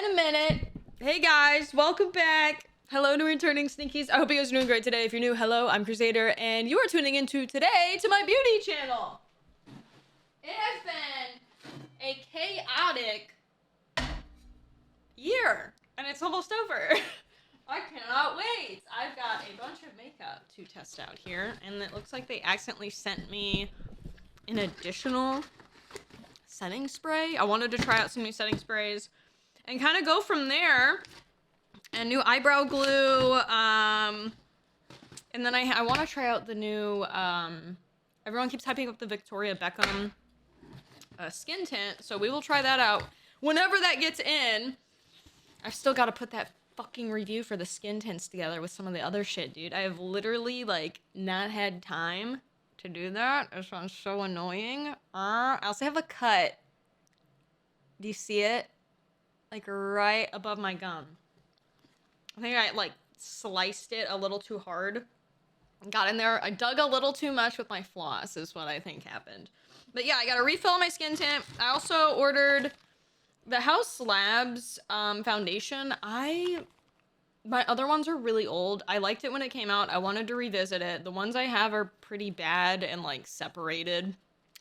in a minute. Hey guys, welcome back. Hello to returning sneakies. I hope you guys are doing great today. If you're new, hello, I'm Kruzadar, and you are tuning into today to my beauty channel. It has been a chaotic year, and it's almost over. I cannot wait. I've got a bunch of makeup to test out here, and it looks like they accidentally sent me an additional setting spray. I wanted to try out some new setting sprays and kind of go from there. And new eyebrow glue. And then I want to try out the new, everyone keeps hyping up the Victoria Beckham skin tint. So we will try that out whenever that gets in. I've still got to put that fucking review for the skin tints together with some of the other shit, dude. I have literally, like, not had time to do that. It sounds so annoying. I also have a cut. Do you see it? Like, right above my gum. I think I, like, sliced it a little too hard. Got in there. I dug a little too much with my floss is what I think happened. But yeah, I got a refill on my skin tint. I also ordered the House Labs foundation. My other ones are really old. I liked it when it came out. I wanted to revisit it. The ones I have are pretty bad and, like, separated.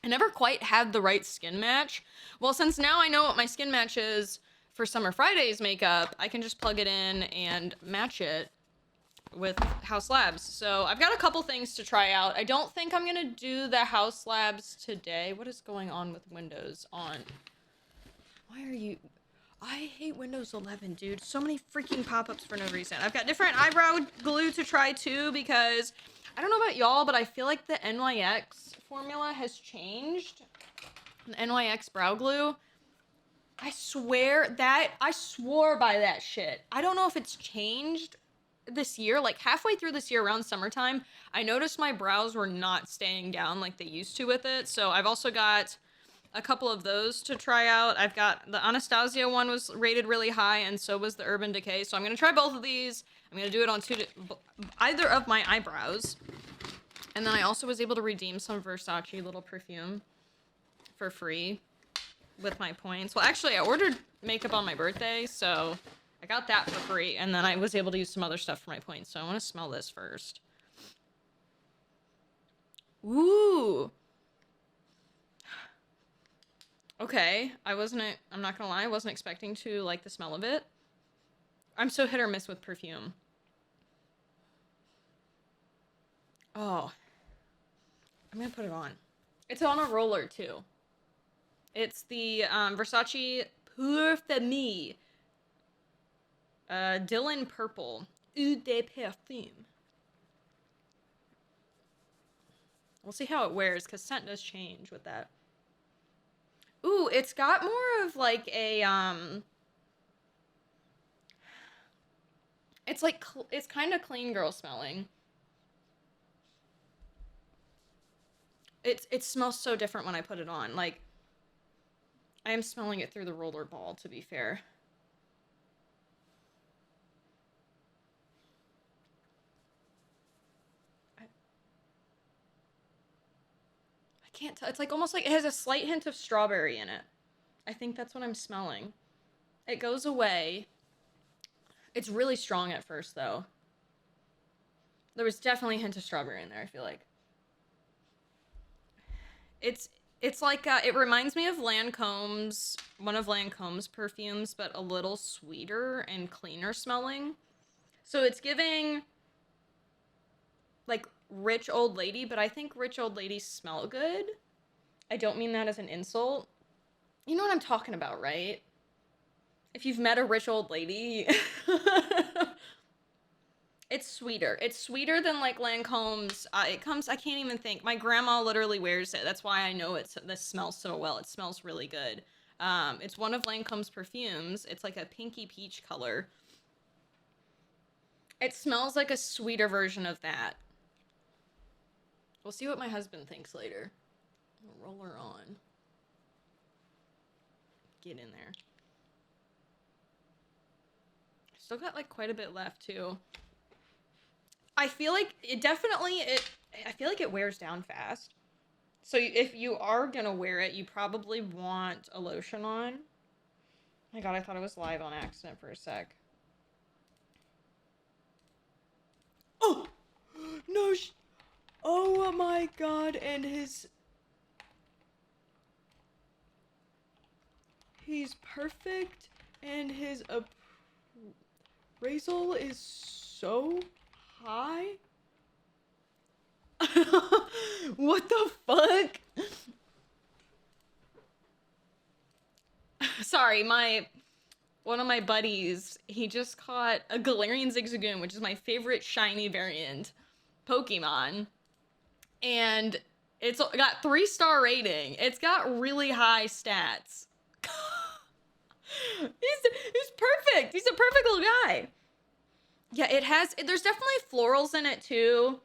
I never quite had the right skin match. Well, since now I know what my skin match is for Summer Fridays makeup, I can just plug it in and match it with House Labs. So I've got a couple things to try out. I don't think I'm gonna do the House Labs today. What is going on with Windows on? Why are you... I hate Windows 11, dude. So many freaking pop-ups for no reason. I've got different eyebrow glue to try too, because I don't know about y'all, but I feel like the NYX formula has changed. The NYX brow glue. I swore by that shit. I don't know if it's changed this year. Like, halfway through this year, around summertime, I noticed my brows were not staying down like they used to with it. So I've also got a couple of those to try out. I've got the Anastasia one was rated really high, and so was the Urban Decay. So I'm going to try both of these. I'm going to do it on either of my eyebrows. And then I also was able to redeem some Versace little perfume for free with my points. Well, actually, I ordered makeup on my birthday, so I got that for free, and then I was able to use some other stuff for my points. So I want to smell this first. Ooh. Okay, I'm not gonna lie, I wasn't expecting to like the smell of it. I'm so hit or miss with perfume. Oh. I'm gonna put it on. It's on a roller, too. It's the Versace Pour Famille Dylan Purple Eau de Parfum. We'll see how it wears, because scent does change with that. Ooh, it's got more of like a, it's like, it's kind of clean girl smelling. It smells so different when I put it on. Like, I am smelling it through the roller ball, to be fair. I can't tell. It's like almost like it has a slight hint of strawberry in it. I think that's what I'm smelling. It goes away. It's really strong at first, though. There was definitely a hint of strawberry in there, I feel like. It's like, it reminds me of Lancome's, one of Lancome's perfumes, but a little sweeter and cleaner smelling. So it's giving, like, rich old lady, but I think rich old ladies smell good. I don't mean that as an insult. You know what I'm talking about, right? If you've met a rich old lady, it's sweeter. It's sweeter than, like, Lancome's. I can't even think. My grandma literally wears it. That's why I know this smells so well. It smells really good. It's one of Lancome's perfumes. It's like a pinky peach color. It smells like a sweeter version of that. We'll see what my husband thinks later. I'll roll her on. Get in there. Still got, like, quite a bit left, too. I feel like I feel like it wears down fast. So if you are gonna wear it, you probably want a lotion on. My god, I thought I was live on accident for a sec. Oh! No oh my god, and he's perfect, and his appraisal is so high. What the fuck? Sorry, one of my buddies, he just caught a Galarian Zigzagoon, which is my favorite shiny variant Pokemon. And it's got 3-star rating. It's got really high stats. He's perfect. He's a perfect little guy. Yeah, there's definitely florals in it too.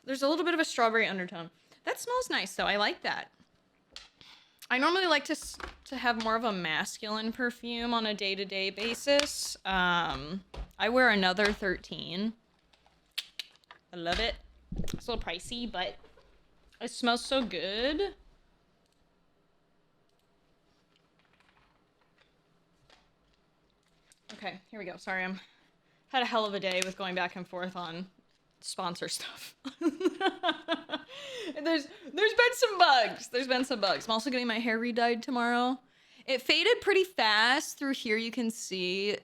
There's a little bit of a strawberry undertone. That smells nice though. I like that. I normally like to have more of a masculine perfume on a day-to-day basis. I wear another 13. I love it. It's a little pricey, but it smells so good. Okay, here we go. Sorry, had a hell of a day with going back and forth on sponsor stuff. There's been some bugs. I'm also getting my hair re-dyed tomorrow. It faded pretty fast through here. You can see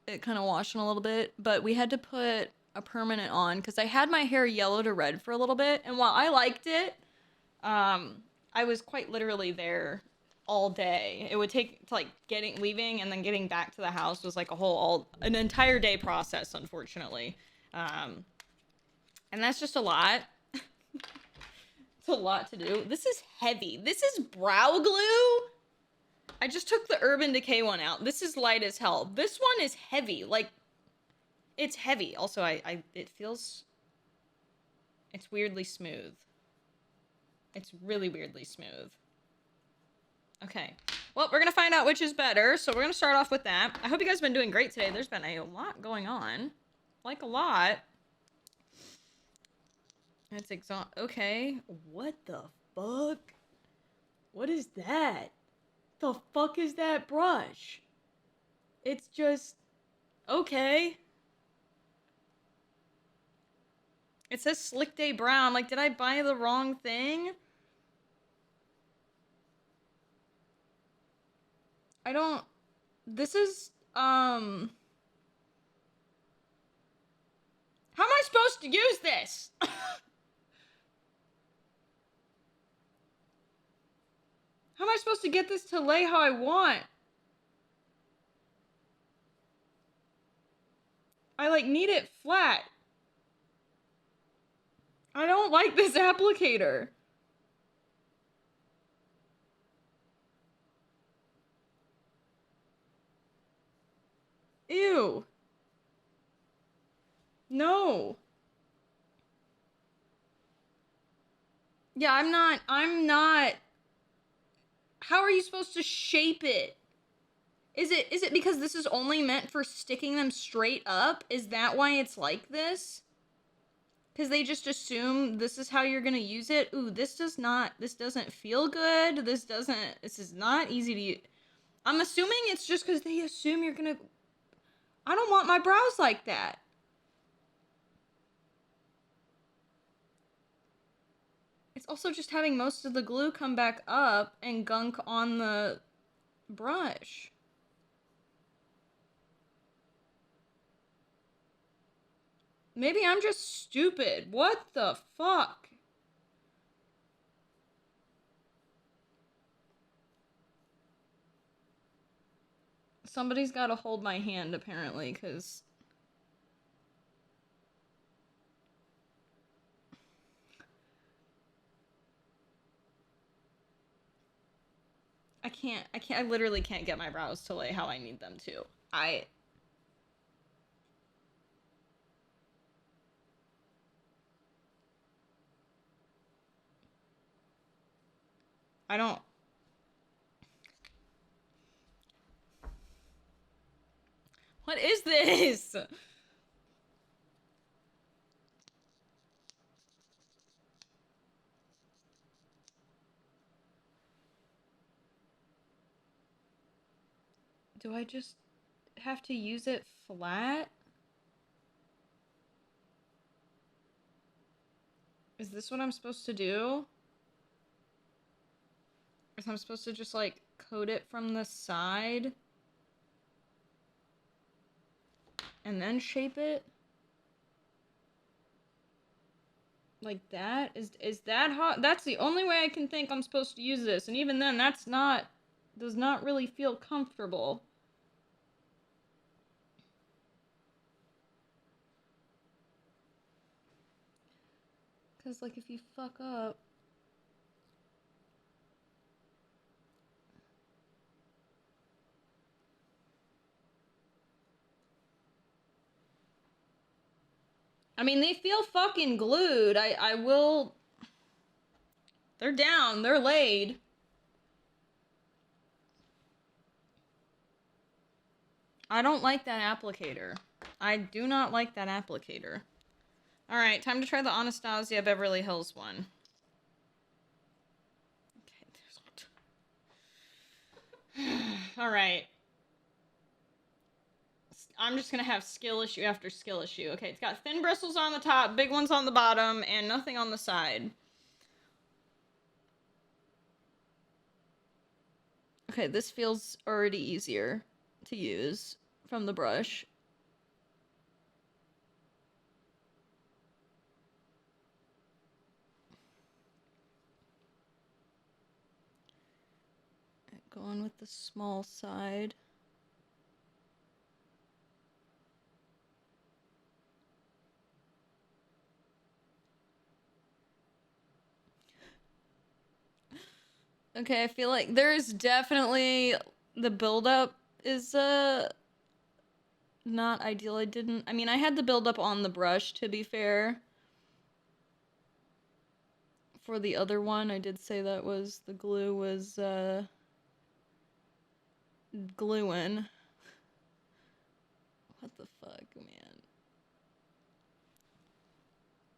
it kind of washing a little bit, but we had to put a permanent on because I had my hair yellow to red for a little bit, and while I liked it, I was quite literally there all day. It would take like leaving and then getting back to the house was like an entire day process, unfortunately. And that's just a lot. It's a lot to do. This is heavy. This is brow glue. I just took the Urban Decay one out. This is light as hell. This one is heavy. Like, it's heavy. Also, it's weirdly smooth. It's really weirdly smooth. Okay. Well, we're going to find out which is better. So we're going to start off with that. I hope you guys have been doing great today. There's been a lot going on. Like, a lot. It's okay. What the fuck? What is that? The fuck is that brush? It's just... okay. It says Slick Day Brown. Like, did I buy the wrong thing? I don't... This is, How am I supposed to use this? How am I supposed to get this to lay how I want? I, like, need it flat. I don't like this applicator. Ew. No. Yeah, I'm not. How are you supposed to shape it? Is it because this is only meant for sticking them straight up? Is that why it's like this? Because they just assume this is how you're gonna use it? Ooh, this doesn't feel good. This is not easy to use. I'm assuming it's just because they assume you're gonna... I don't want my brows like that. It's also just having most of the glue come back up and gunk on the brush. Maybe I'm just stupid. What the fuck? Somebody's gotta hold my hand, apparently, because... I literally can't get my brows to lay how I need them to. I don't... What is this? Do I just have to use it flat? Is this what I'm supposed to do? Is I'm supposed to just like coat it from the side and then shape it? Like that? Is that hot? That's the only way I can think I'm supposed to use this, and even then does not really feel comfortable. Cause like if you fuck up, I mean, they feel fucking glued. I will. They're down. They're laid. I don't like that applicator. I do not like that applicator. Alright, time to try the Anastasia Beverly Hills one. Okay, alright. I'm just gonna have skill issue after skill issue. Okay, it's got thin bristles on the top, big ones on the bottom, and nothing on the side. Okay, this feels already easier to use from the brush. Going with the small side. Okay, I feel like there's definitely the buildup is not ideal. I mean, I had the buildup on the brush, to be fair. For the other one, I did say that was the glue was gluing. What the fuck, man?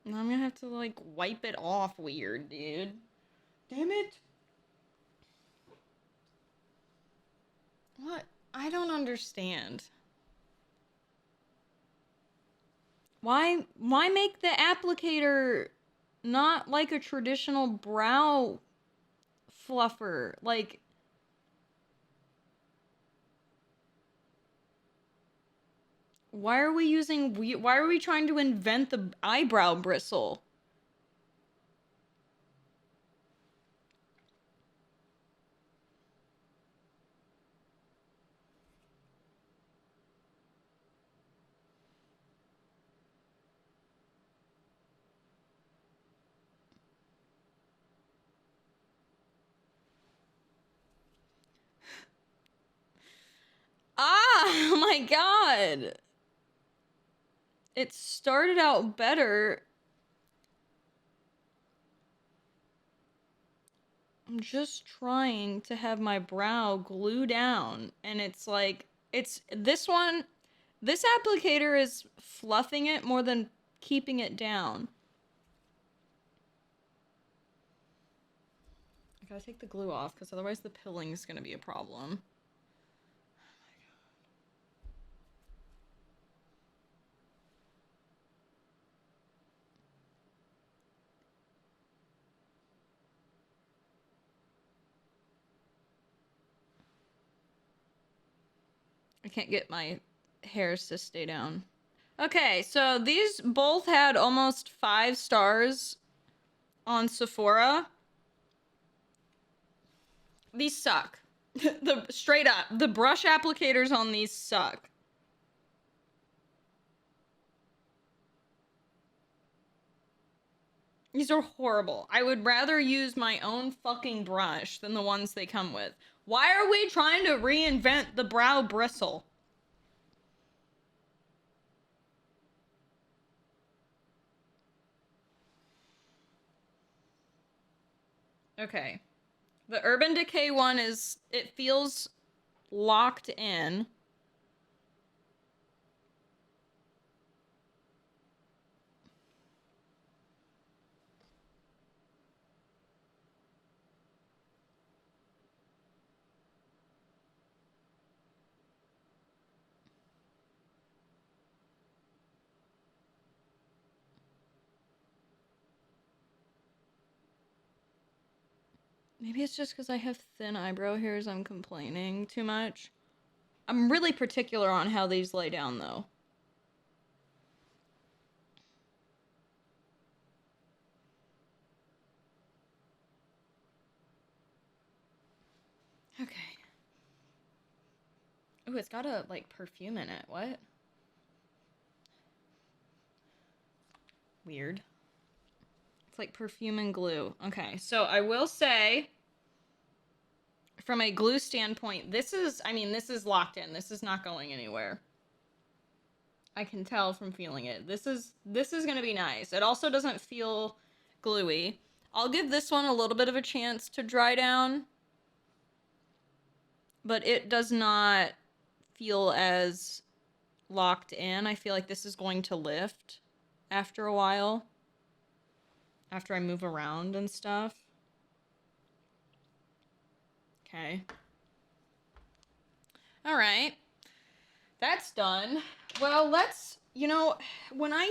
Now I'm gonna have to like wipe it off weird, dude. Damn it. What? I don't understand. Why make the applicator not like a traditional brow fluffer? Like, why are we trying to invent the eyebrow bristle? Ah, oh my god. It started out better. I'm just trying to have my brow glue down, and it's like, this applicator is fluffing it more than keeping it down. I gotta take the glue off, because otherwise the pilling is gonna be a problem. I can't get my hairs to stay down. Okay, so these both had almost 5 stars on Sephora. These suck. Straight up, the brush applicators on these suck. These are horrible. I would rather use my own fucking brush than the ones they come with. Why are we trying to reinvent the brow bristle? Okay. The Urban Decay one it feels locked in. Maybe it's just because I have thin eyebrow hairs I'm complaining too much. I'm really particular on how these lay down, though. Okay. Ooh, it's got a, like, perfume in it. What? Weird. It's like perfume and glue. Okay, so I will say, from a glue standpoint, this is locked in. This is not going anywhere. I can tell from feeling it. This is going to be nice. It also doesn't feel gluey. I'll give this one a little bit of a chance to dry down, but it does not feel as locked in. I feel like this is going to lift after a while, after I move around and stuff. Okay. All right. That's done. Well, let's, when I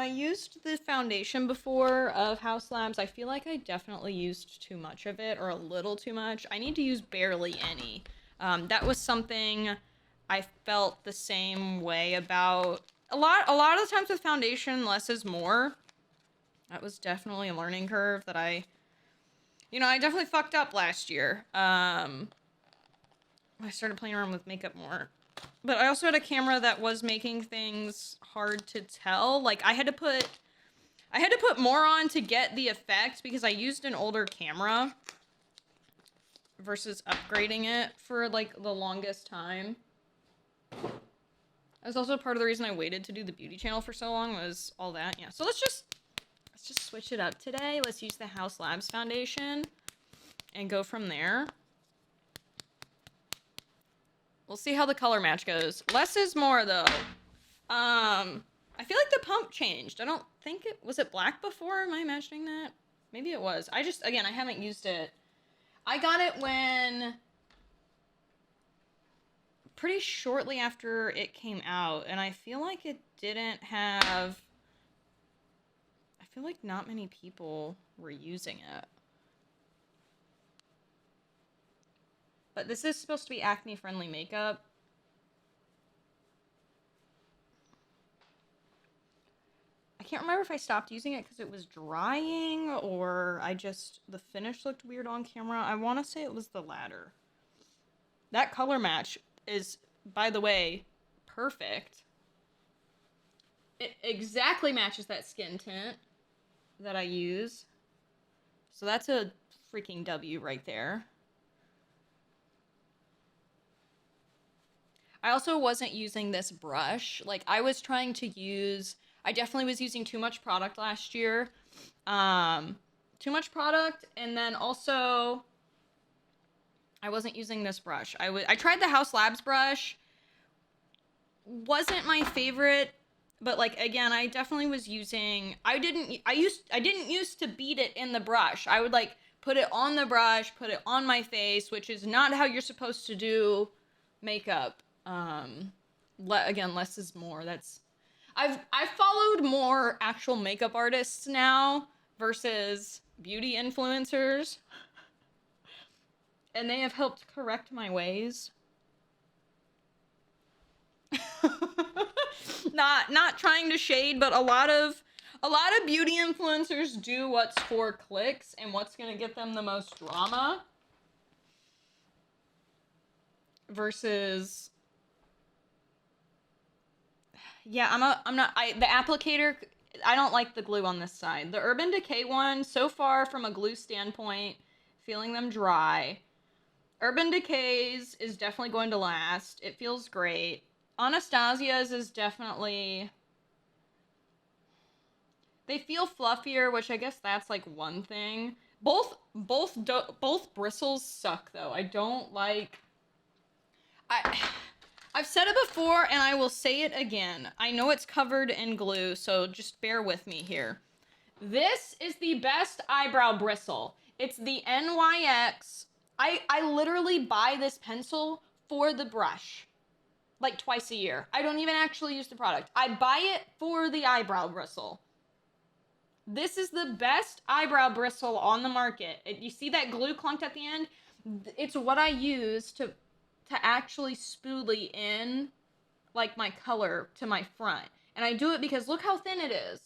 used the foundation before of House Labs, I feel like I definitely used too much of it, or a little too much. I need to use barely any. That was something I felt the same way about. A lot of the times with foundation, less is more. That was definitely a learning curve that I definitely fucked up last year. I started playing around with makeup more. But I also had a camera that was making things hard to tell. Like, I had to put more on to get the effect because I used an older camera versus upgrading it for, like, the longest time. That was also part of the reason I waited to do the beauty channel for so long, was all that. Yeah, so let's just switch it up today. Let's use the House Labs foundation and go from there. We'll see how the color match goes. Less is more, though. I feel like the pump changed. I don't think it... Was it black before? Am I imagining that? Maybe it was. I haven't used it. I got it when... pretty shortly after it came out, and I feel like it didn't have... I feel like not many people were using it. But this is supposed to be acne-friendly makeup. I can't remember if I stopped using it because it was drying or the finish looked weird on camera. I want to say it was the latter. That color match is, by the way, perfect. It exactly matches that skin tint that I use. So that's a freaking W right there. I also wasn't using this brush. Like, I definitely was using too much product last year. Too much product, and then also, I wasn't using this brush. I tried the House Labs brush. Wasn't my favorite, but, like, again, I definitely was using, I didn't used to beat it in the brush. I would, like, put it on the brush, put it on my face, which is not how you're supposed to do makeup. Again, less is more. I've followed more actual makeup artists now versus beauty influencers, and they have helped correct my ways. Not trying to shade, but a lot of beauty influencers do what's for clicks and what's gonna get them the most drama versus... Yeah, the applicator, I don't like the glue on this side. The Urban Decay one, so far from a glue standpoint, feeling them dry. Urban Decay's is definitely going to last. It feels great. Anastasia's is definitely... They feel fluffier, which I guess that's, like, one thing. Both bristles suck, though. I don't like... I've said it before, and I will say it again. I know it's covered in glue, so just bear with me here. This is the best eyebrow bristle. It's the NYX. I literally buy this pencil for the brush, like, twice a year. I don't even actually use the product. I buy it for the eyebrow bristle. This is the best eyebrow bristle on the market. You see that glue clunked at the end? It's what I use to actually spoolie in like my color to my front. And I do it because look how thin it is.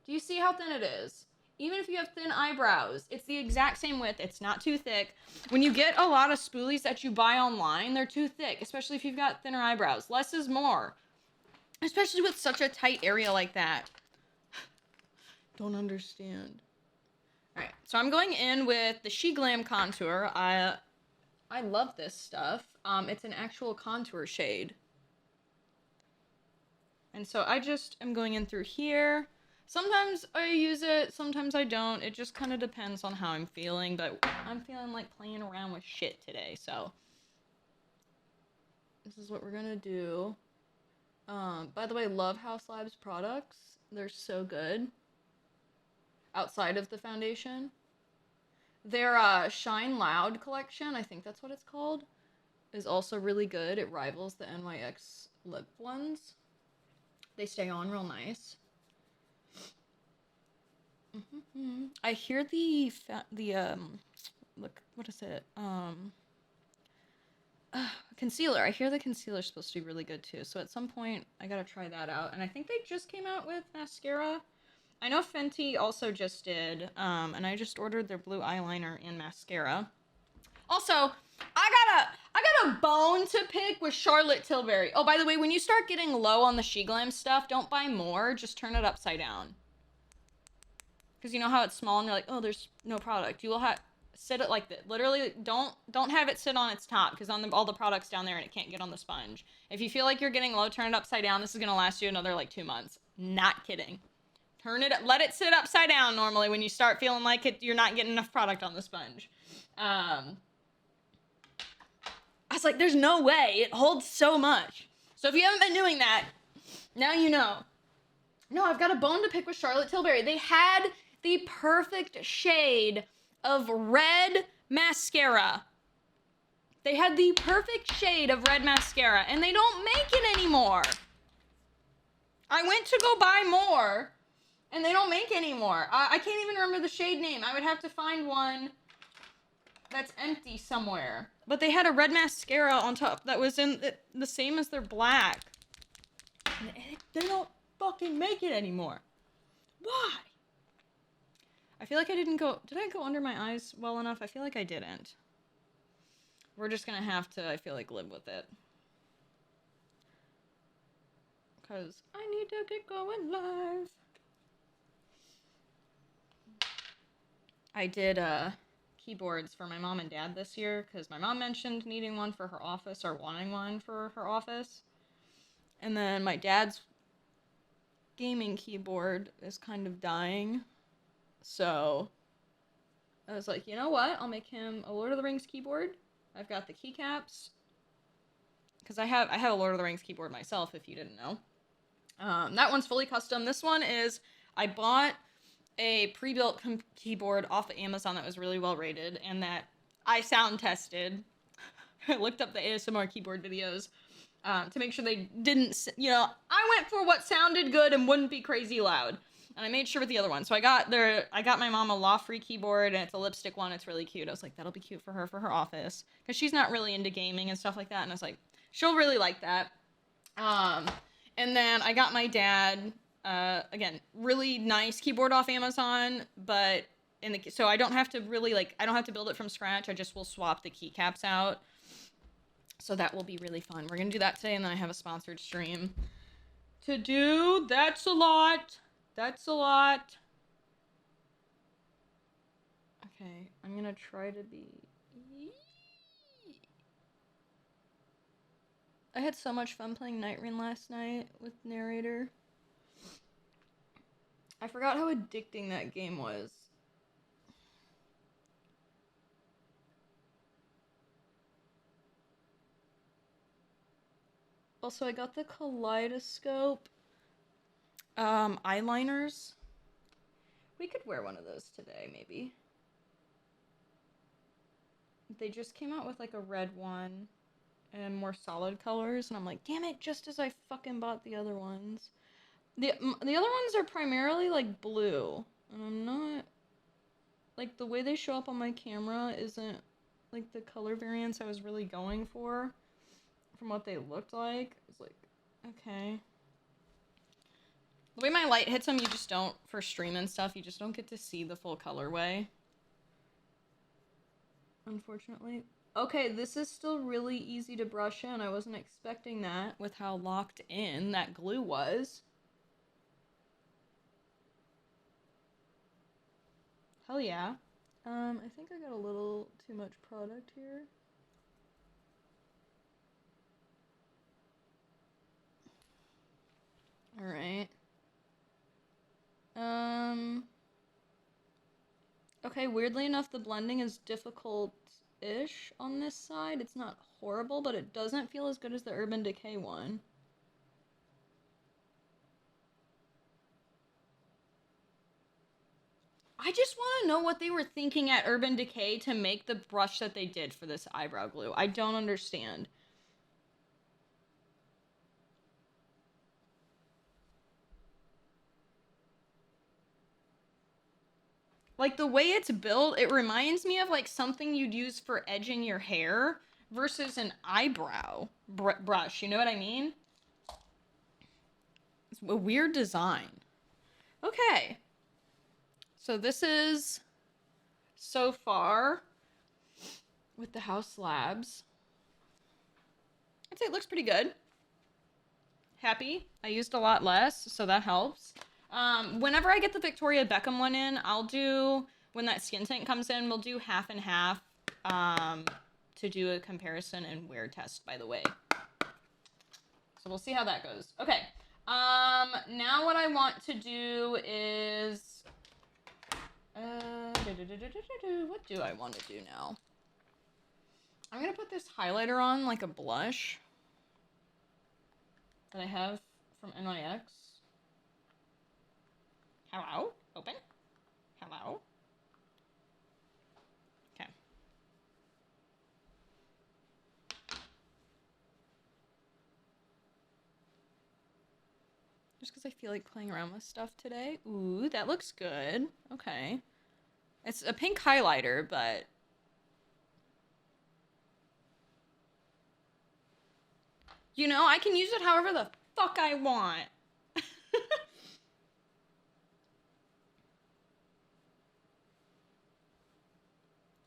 Do you see how thin it is? Even if you have thin eyebrows, it's the exact same width. It's not too thick. When you get a lot of spoolies that you buy online, they're too thick, especially if you've got thinner eyebrows. Less is more, especially with such a tight area like that. Don't understand. All right, so I'm going in with the She Glam contour. I love this stuff. It's an actual contour shade. And so I just am going in through here. Sometimes I use it, sometimes I don't. It just kind of depends on how I'm feeling, but I'm feeling like playing around with shit today, so. This is what we're gonna do. By the way, love House Labs products. They're so good. Outside of the foundation. Their Shine Loud collection, I think that's what it's called, is also really good. It rivals the NYX lip ones. They stay on real nice. I hear look, what is it? Concealer. I hear the concealer's supposed to be really good too. So at some point, I gotta try that out. And I think they just came out with mascara. I know Fenty also just did, and I just ordered their blue eyeliner and mascara. Also, I got a bone to pick with Charlotte Tilbury. Oh, by the way, when you start getting low on the She Glam stuff, don't buy more. Just turn it upside down. Because you know how it's small and you're like, oh, there's no product. You will have sit it like that. Literally, don't have it sit on its top because all the product's down there and it can't get on the sponge. If you feel like you're getting low, turn it upside down. This is gonna last you another like 2 months. Not kidding. Let it sit upside down normally when you start feeling like you're not getting enough product on the sponge. I was like, there's no way. It holds so much. So if you haven't been doing that, now you know. No, I've got a bone to pick with Charlotte Tilbury. They had the perfect shade of red mascara. They had the perfect shade of red mascara, and they don't make it anymore. I went to go buy more, and they don't make anymore. I can't even remember the shade name. I would have to find one that's empty somewhere. But they had a red mascara on top that was in the same as their black. And they don't fucking make it anymore. Why? I feel like I did I go under my eyes well enough? I feel like I didn't. We're just gonna have to, I feel like, live with it. Because I need to get going live. I did keyboards for my mom and dad this year because my mom mentioned needing one for her office or wanting one for her office. And then my dad's gaming keyboard is kind of dying. So I was like, you know what? I'll make him a Lord of the Rings keyboard. I've got the keycaps. Because I have a Lord of the Rings keyboard myself, if you didn't know. That one's fully custom. This one is, I bought a pre-built keyboard off of Amazon that was really well rated and that I sound tested. I looked up the ASMR keyboard videos to make sure they didn't, I went for what sounded good and wouldn't be crazy loud. And I made sure with the other one. So I got my mom a Law-Free keyboard, and it's a lipstick one. It's really cute. I was like, that'll be cute for her office. Because she's not really into gaming and stuff like that. And I was like, she'll really like that. And then I got my dad, again, really nice keyboard off Amazon. But, so I don't have to really, I don't have to build it from scratch. I just will swap the keycaps out. So that will be really fun. We're going to do that today, and then I have a sponsored stream to do. That's a lot. That's a lot. Okay, I'm gonna try to be... I had so much fun playing Night Rain last night with narrator. I forgot how addicting that game was. Also, I got the kaleidoscope eyeliners. We could wear one of those today, maybe. They just came out with a red one and more solid colors, and I'm like, damn it, just as I fucking bought the other ones. The other ones are primarily blue. And I'm not, like, the way they show up on my camera isn't, like, the color variants I was really going for from what they looked like. It's like, okay. The way my light hits them, you just don't, for stream and stuff, you just don't get to see the full colorway. Unfortunately. Okay, this is still really easy to brush in. I wasn't expecting that with how locked in that glue was. Hell yeah. I think I got a little too much product here. Alright. Okay, weirdly enough, the blending is difficult-ish on this side. It's not horrible, but it doesn't feel as good as the Urban Decay one. I just want to know what they were thinking at Urban Decay to make the brush that they did for this eyebrow glue. I don't understand. Like, the way it's built, it reminds me of, like, something you'd use for edging your hair versus an eyebrow brush. You know what I mean? It's a weird design. Okay. So this is, so far, with the house labs, I'd say it looks pretty good. Happy. I used a lot less, so that helps. Whenever I get the Victoria Beckham one in, I'll do, when that skin tint comes in, we'll do half and half, to do a comparison and wear test, by the way. So we'll see how that goes. Okay. Now what I want to do is, what do I want to do now? I'm gonna put this highlighter on like a blush that I have from NYX. Hello? Open? Hello? Okay. Just because I feel like playing around with stuff today. Ooh, that looks good. Okay. It's a pink highlighter, but... you know, I can use it however the fuck I want.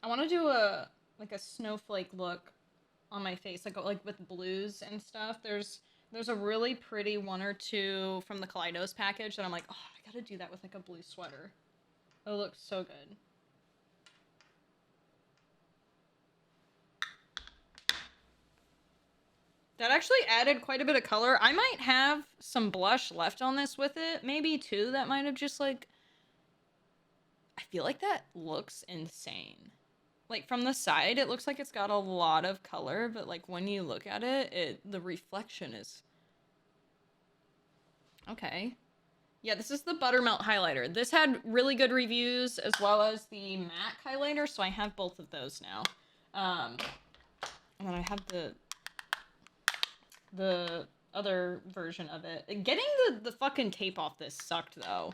I want to do a snowflake look on my face, like with blues and stuff. There's a really pretty one or two from the Kaleidos package that I'm like, oh, I gotta do that with like a blue sweater. It looks so good. That actually added quite a bit of color. I might have some blush left on this with it. Maybe two that might have just like... I feel like that looks insane. Like, from the side, it looks like it's got a lot of color, but, like, when you look at it, the reflection is... okay. Yeah, this is the Buttermelt highlighter. This had really good reviews, as well as the MAC highlighter, so I have both of those now. And then I have the other version of it. Getting the fucking tape off this sucked, though.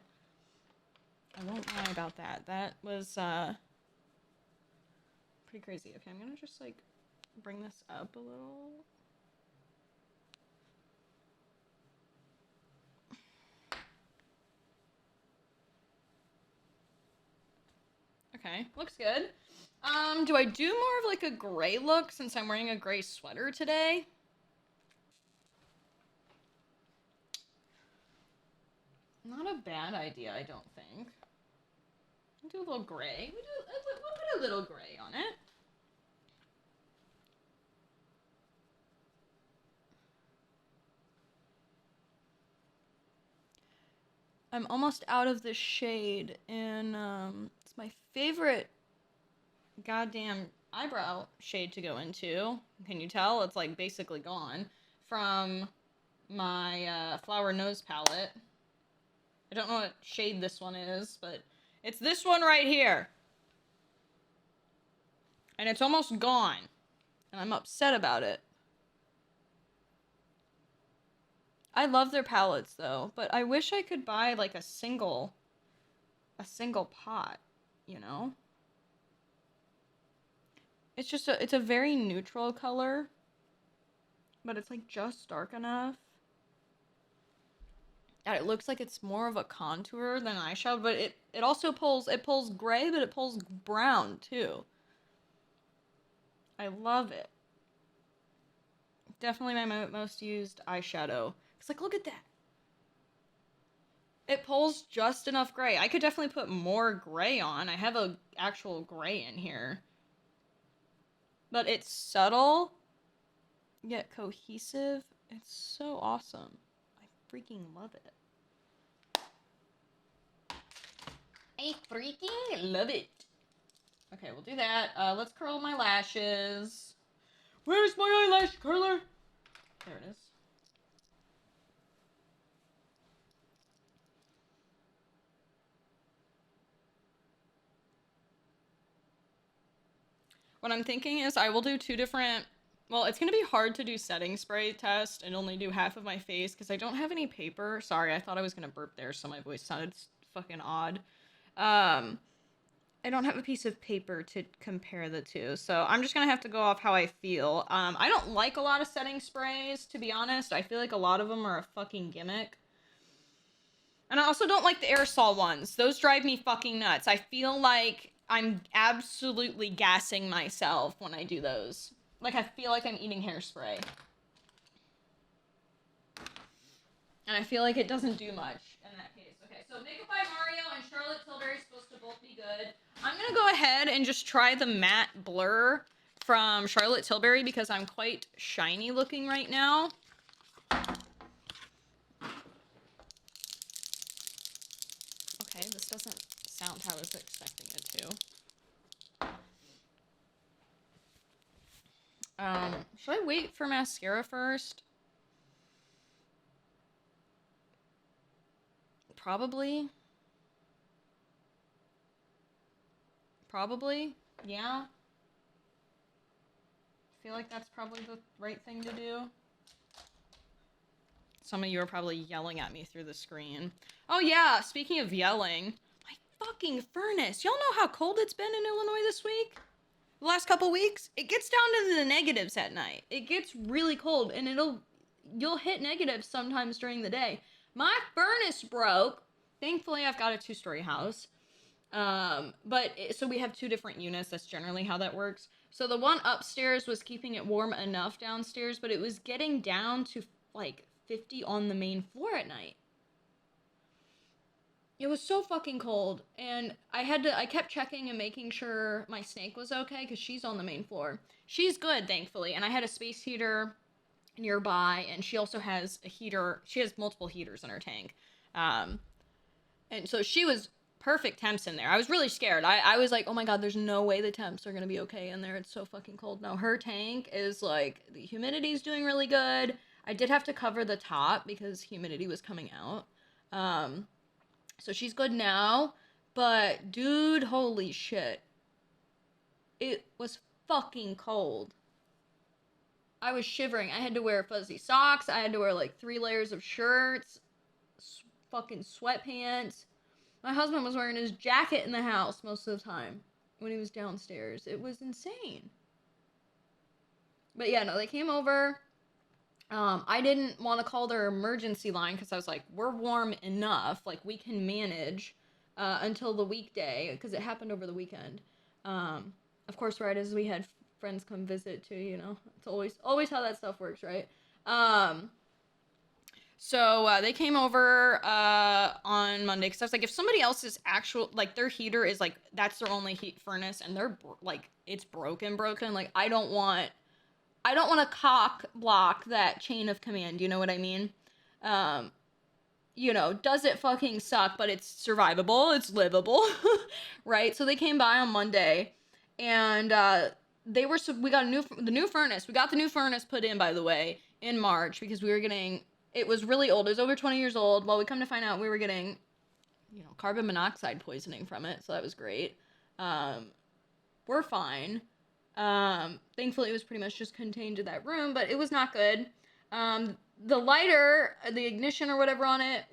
I won't lie about that. That was, pretty crazy. Okay, I'm gonna just, like, bring this up a little. Okay, looks good. Do I do more of, like, a gray look since I'm wearing a gray sweater today? Not a bad idea, I don't think. We'll do a little gray. We'll put a little gray on it. I'm almost out of this shade, and it's my favorite goddamn eyebrow shade to go into. Can you tell? It's like basically gone from my Flower Nose palette. I don't know what shade this one is, but it's this one right here. And it's almost gone. And I'm upset about it. I love their palettes, though, but I wish I could buy, like, a single a single pot, you know? It's just it's a very neutral color, but it's like just dark enough that it looks like it's more of a contour than eyeshadow, but it also pulls gray, but it pulls brown too. I love it. Definitely my most used eyeshadow. It's like, look at that. It pulls just enough gray. I could definitely put more gray on. I have a actual gray in here. But it's subtle, yet cohesive. It's so awesome. I freaking love it. I freaking love it. Okay, we'll do that. Let's curl my lashes. Where's my eyelash curler? There it is. What I'm thinking is I will do two different... Well, it's going to be hard to do setting spray test and only do half of my face because I don't have any paper. Sorry, I thought I was going to burp there, so my voice sounded fucking odd. I don't have a piece of paper to compare the two, so I'm just gonna have to go off how I feel. I don't like a lot of setting sprays, to be honest. I feel like a lot of them are a fucking gimmick. And I also don't like the aerosol ones. Those drive me fucking nuts. I feel like I'm absolutely gassing myself when I do those. Like, I feel like I'm eating hairspray. And I feel like it doesn't do much in that case. Okay, so Makeup by Mario and Charlotte Tilbury is supposed to both be good. I'm gonna go ahead and just try the matte blur from Charlotte Tilbury because I'm quite shiny looking right now. Okay, this doesn't sound how I was expecting it to. Should I wait for mascara first? Probably. Yeah. I feel like that's probably the right thing to do. Some of you are probably yelling at me through the screen. Oh yeah, speaking of yelling, my fucking furnace. Y'all know how cold it's been in Illinois this week? The last couple weeks? It gets down to the negatives at night. It gets really cold, and you'll hit negatives sometimes during the day. My furnace broke. Thankfully, I've got a 2-story house. So we have 2 different units. That's generally how that works. So the one upstairs was keeping it warm enough downstairs, but it was getting down to like 50 on the main floor at night. It was so fucking cold, and I kept checking and making sure my snake was okay, because she's on the main floor. She's good, thankfully, and I had a space heater nearby, and she also has a heater. She has multiple heaters in her tank. And so she was perfect temps in there. I was really scared. I was like, oh my god, there's no way the temps are gonna be okay in there. It's so fucking cold. No, her tank is like, the humidity's doing really good. I did have to cover the top because humidity was coming out. So she's good now, but dude, holy shit. It was fucking cold. I was shivering. I had to wear fuzzy socks. I had to wear like 3 layers of shirts, fucking sweatpants. My husband was wearing his jacket in the house most of the time when he was downstairs. It was insane. But yeah, no, they came over. I didn't want to call their emergency line because I was like, we're warm enough. Like, we can manage until the weekday because it happened over the weekend. Of course, right as we had friends come visit too, you know. It's always how that stuff works, right? So they came over on Monday because I was like, if somebody else's actual, like, their heater is like, that's their only heat furnace and they're like, it's broken, like, I don't want to cock block that chain of command, you know what I mean? You know, does it fucking suck, but it's survivable, it's livable, right? So they came by on Monday, and we got the new furnace. We got the new furnace put in, by the way, in March, because it was really old. It was over 20 years old. Well, we come to find out we were getting, you know, carbon monoxide poisoning from it, so that was great. We're fine. Thankfully it was pretty much just contained to that room, but it was not good. The lighter, the ignition or whatever on it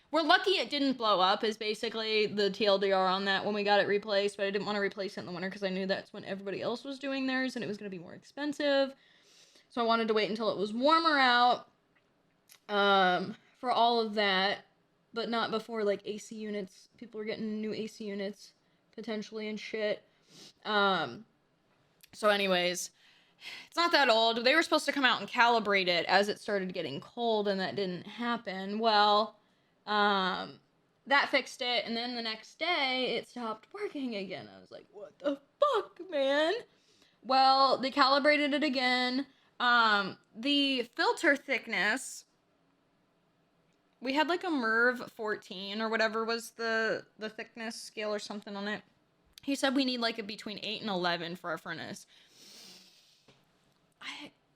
We're lucky it didn't blow up is basically the TLDR on that when we got it replaced, but I didn't want to replace it in the winter because I knew that's when everybody else was doing theirs and it was going to be more expensive. So I wanted to wait until it was warmer out for all of that, but not before like AC units. People were getting new AC units potentially and shit. So anyways, it's not that old. They were supposed to come out and calibrate it as it started getting cold, and that didn't happen. Well, that fixed it, and then the next day, it stopped working again. I was like, what the fuck, man? Well, they calibrated it again. The filter thickness, we had like a MERV 14 or whatever was the thickness scale or something on it. He said we need like a between 8 and 11 for our furnace.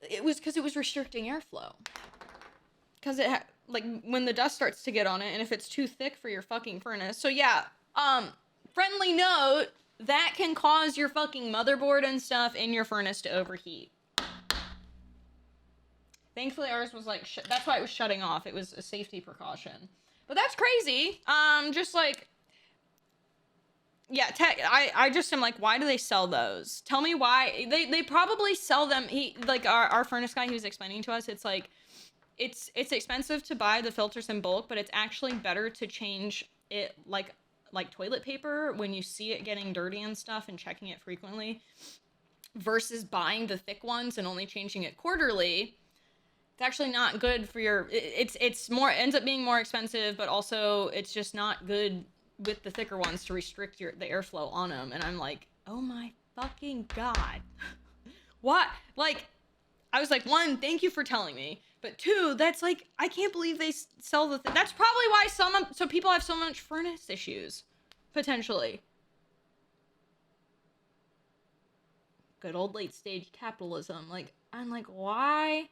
It was because it was restricting airflow. Because it like when the dust starts to get on it, and if it's too thick for your fucking furnace. So yeah, friendly note, that can cause your fucking motherboard and stuff in your furnace to overheat. Thankfully ours was like, that's why it was shutting off. It was a safety precaution. But that's crazy. Just like, yeah, I just am like, why do they sell those? Tell me why. They probably sell them. Like our furnace guy, he was explaining to us, it's like, it's expensive to buy the filters in bulk, but it's actually better to change it like toilet paper when you see it getting dirty and stuff and checking it frequently versus buying the thick ones and only changing it quarterly. It's actually not good for your, it's more, ends up being more expensive, but also it's just not good with the thicker ones to restrict the airflow on them. And I'm like, oh my fucking God. What? Like, I was like, one, thank you for telling me. But two, that's like, I can't believe they sell the thing. That's probably why so people have so much furnace issues. Potentially. Good old late stage capitalism. Like, I'm like, why?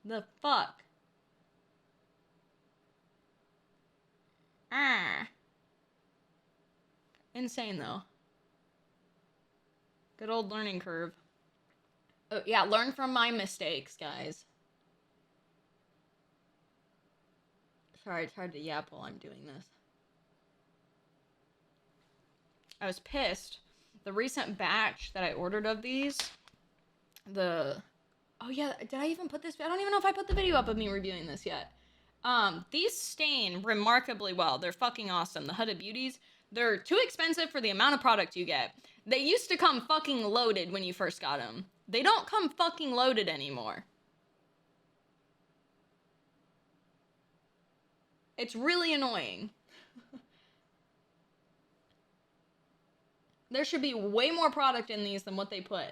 The fuck? Insane though. Good old learning curve. Oh, yeah, learn from my mistakes, guys. Sorry, it's hard to yap while I'm doing this. I was pissed. The recent batch that I ordered of these, oh yeah, did I even put this? I don't even know if I put the video up of me reviewing this yet. These stain remarkably well. They're fucking awesome. The Huda Beauties, they're too expensive for the amount of product you get. They used to come fucking loaded when you first got them. They don't come fucking loaded anymore. It's really annoying. There should be way more product in these than what they put.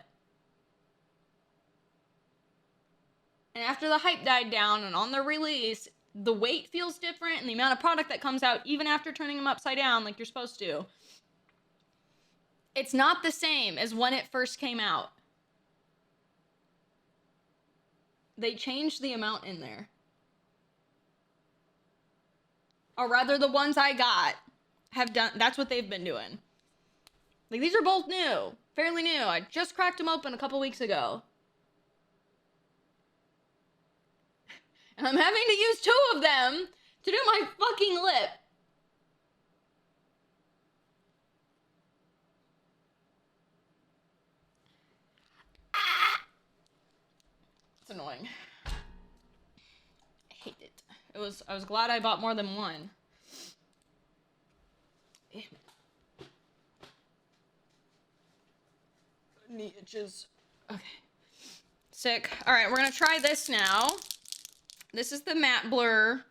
And after the hype died down and on their release, the weight feels different and the amount of product that comes out even after turning them upside down like you're supposed to. It's not the same as when it first came out. They changed the amount in there. Or rather, the ones I got have done, that's what they've been doing. Like, these are both new. Fairly new. I just cracked them open a couple weeks ago. And I'm having to use 2 of them to do my fucking lip. It's annoying. I hate it. I was glad I bought more than one. Knee itches. Okay. Sick. Alright, we're gonna try this now. This is the matte blur.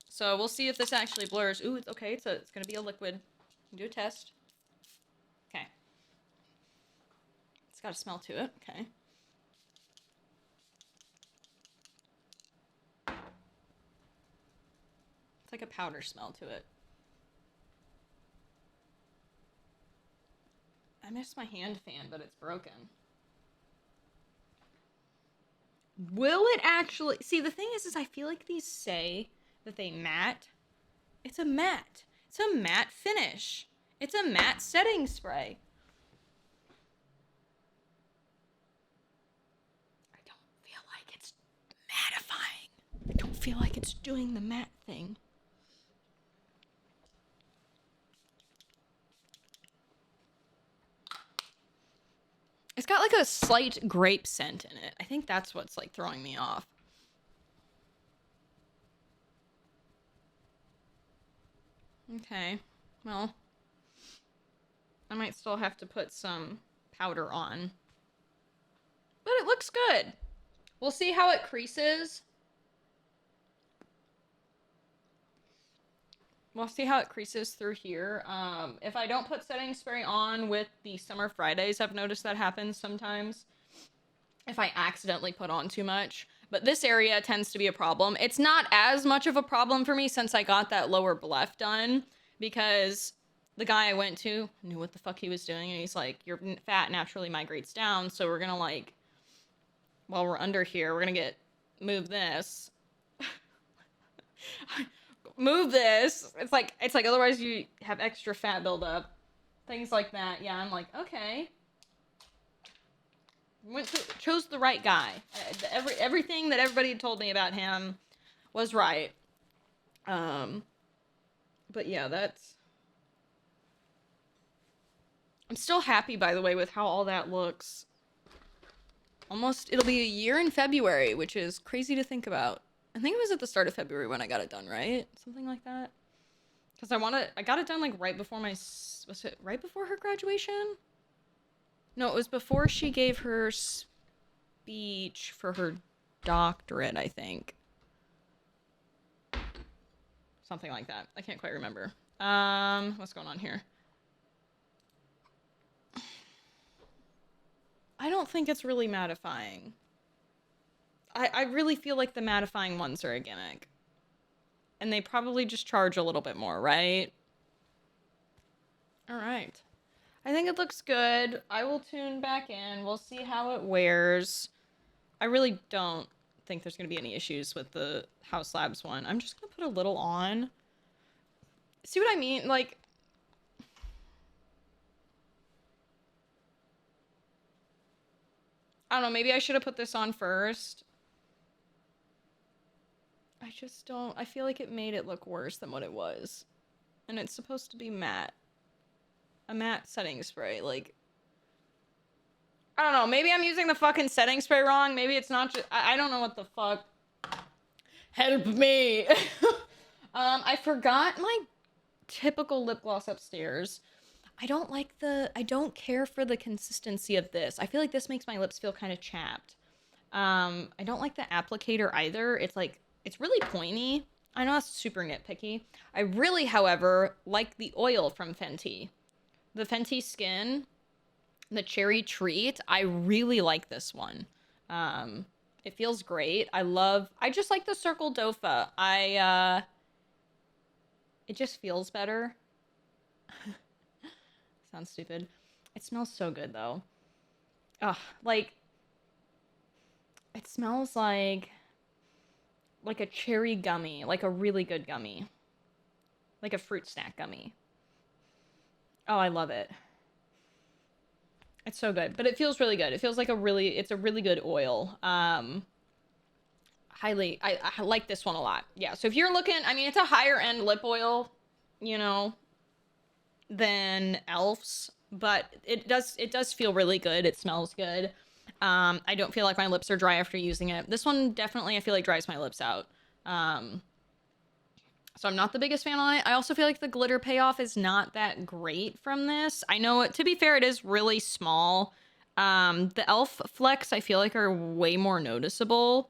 So we'll see if this actually blurs. Ooh, it's okay. It's gonna be a liquid. Do a test. Okay. It's got a smell to it. Okay. It's like a powder smell to it. I missed my hand fan, but it's broken. Will it actually... See, the thing is I feel like these say that they matte. It's a matte. It's a matte finish. It's a matte setting spray. I don't feel like it's mattifying. I don't feel like it's doing the matte thing. It's got like a slight grape scent in it. I think that's what's like throwing me off. Okay, well, I might still have to put some powder on. But it looks good. We'll see how it creases. We'll see how it creases through here. If I don't put setting spray on with the Summer Fridays, I've noticed that happens sometimes. If I accidentally put on too much. But this area tends to be a problem. It's not as much of a problem for me since I got that lower bleph done. Because the guy I went to knew what the fuck he was doing. And he's like, your fat naturally migrates down. So we're gonna like, while we're under here, we're gonna move this. Move this. It's like otherwise you have extra fat buildup. Things like that. Yeah, I'm like, okay. Chose the right guy. Everything that everybody told me about him was right. But yeah, I'm still happy, by the way, with how all that looks. It'll be a year in February, which is crazy to think about. I think it was at the start of February when I got it done, right? Something like that. Because I got it done like right before was it right before her graduation? No, it was before she gave her speech for her doctorate, I think. Something like that. I can't quite remember. What's going on here? I don't think it's really mattifying. I really feel like the mattifying ones are a gimmick. And they probably just charge a little bit more, right? Alright. I think it looks good. I will tune back in. We'll see how it wears. I really don't think there's going to be any issues with the House Labs one. I'm just going to put a little on. See what I mean? Like, I don't know. Maybe I should have put this on first. I just don't... I feel like it made it look worse than what it was. And it's supposed to be matte. A matte setting spray. Like... I don't know. Maybe I'm using the fucking setting spray wrong. Maybe it's not just... I don't know what the fuck. Help me! I forgot my typical lip gloss upstairs. I don't care for the consistency of this. I feel like this makes my lips feel kind of chapped. I don't like the applicator either. It's really pointy. I know that's super nitpicky. I really, however, like the oil from Fenty. The Fenty Skin, the Cherry Treat. I really like this one. It feels great. I just like the Circle Dofa. It just feels better. Sounds stupid. It smells so good, though. Ugh, like, it smells like a cherry gummy, like a really good gummy. Like a fruit snack gummy. Oh, I love it. It's so good, but it feels really good. It feels like it's a really good oil. I like this one a lot. Yeah, so if you're looking, I mean, it's a higher end lip oil, you know, than Elf's, but it does feel really good. It smells good. I don't feel like my lips are dry after using it. This one definitely, I feel like, dries my lips out. So I'm not the biggest fan on it. I also feel like the glitter payoff is not that great from this. I know, to be fair, it is really small. The Elf flecks, I feel like, are way more noticeable.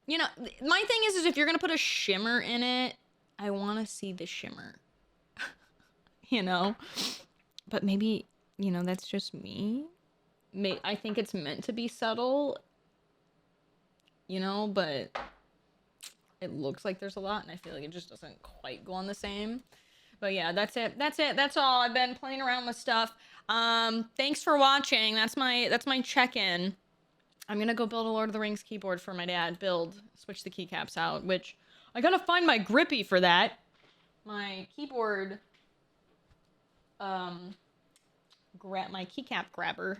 You know, my thing is if you're going to put a shimmer in it, I want to see the shimmer. You know? But maybe, you know, that's just me. I think it's meant to be subtle. You know, but it looks like there's a lot, and I feel like it just doesn't quite go on the same. But yeah, that's it. That's all. I've been playing around with stuff. Thanks for watching. That's my check-in. I'm gonna go build a Lord of the Rings keyboard for my dad. Switch the keycaps out, which I gotta find my grippy for that. My keyboard, my keycap grabber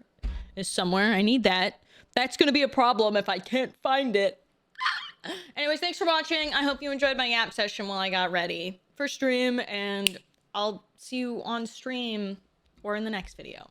is somewhere. I need that. That's gonna be a problem if I can't find it. Anyways, thanks for watching. I hope you enjoyed my app session while I got ready for stream, and I'll see you on stream or in the next video.